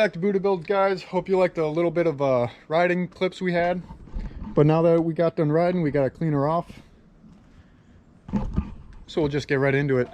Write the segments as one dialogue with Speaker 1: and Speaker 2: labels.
Speaker 1: back to Buddha Builds, guys. Hope you liked the little bit of riding clips we had. But now that we got done riding, we got to clean her off. So we'll just get right into it.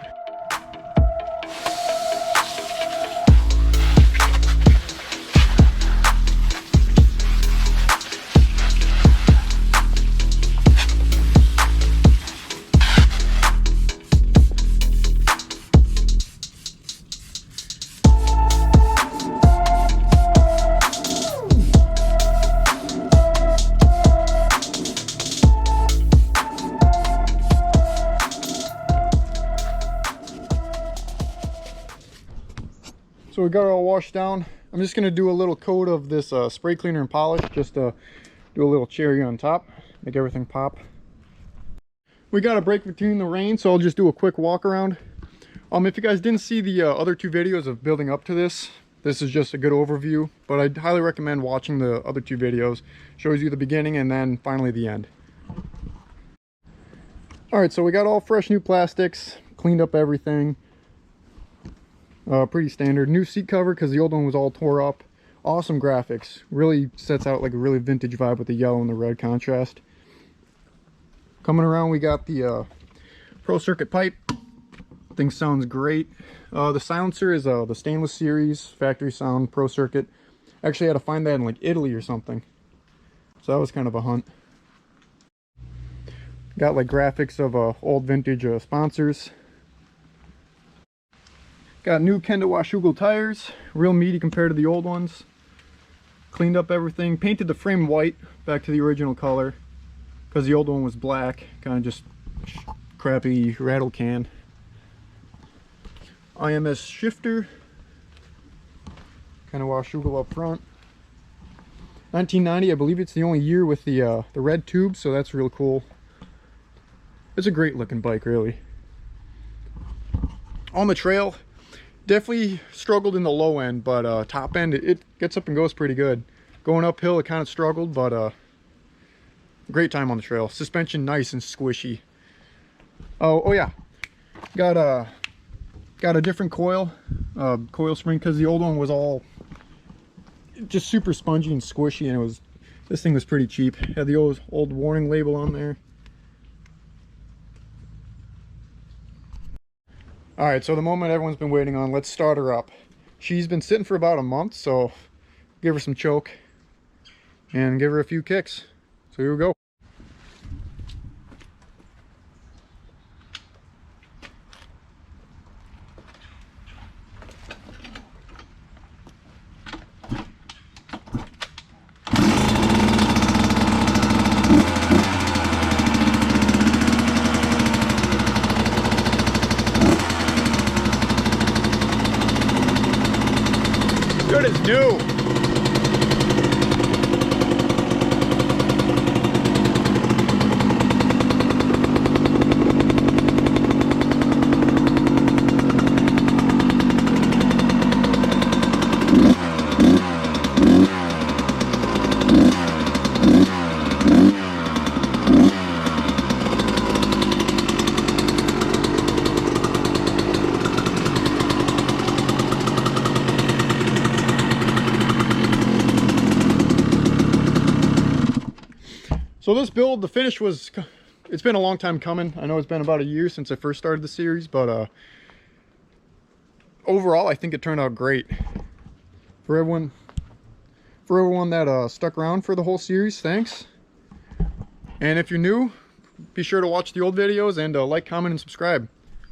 Speaker 1: So we got it all washed down. I'm just gonna do a little coat of this spray cleaner and polish, just to do a little cherry on top, make everything pop. We got a break between the rain, so I'll just do a quick walk around. If you guys didn't see the other two videos of building up to this, this is just a good overview, but I'd highly recommend watching the other two videos. Shows you the beginning and then finally the end. All right, so we got all fresh new plastics, cleaned up everything. Pretty standard. New seat cover because the old one was all tore up. Awesome graphics. Really sets out like a really vintage vibe with the yellow and the red contrast. Coming around, we got the Pro Circuit pipe. Thing sounds great. The silencer is the stainless series factory sound Pro Circuit. Actually, I had to find that in like Italy or something, so that was kind of a hunt. Got like graphics of old vintage sponsors. Got new Kenda Washougal tires, real meaty compared to the old ones. Cleaned up everything, painted the frame white back to the original color because the old one was black, kind of just crappy rattle can. IMS shifter, Kenda Washougal up front. 1990, I believe it's the only year with the red tube, so that's real cool. It's a great looking bike, really. On the trail, definitely struggled in the low end, but top end it gets up and goes pretty good. Going uphill it kind of struggled, but great time on the trail. Suspension nice and squishy. Oh yeah, got a different coil spring because the old one was all just super spongy and squishy, and this thing was pretty cheap. Had the old warning label on there. All right, so the moment everyone's been waiting on, let's start her up. She's been sitting for about a month, so give her some choke and give her a few kicks. So here we go. Good as new. So this build, the finish was, it's been a long time coming. I know it's been about a year since I first started the series, but overall I think it turned out great. For everyone that stuck around for the whole series, thanks. And if you're new, be sure to watch the old videos and like, comment, and subscribe.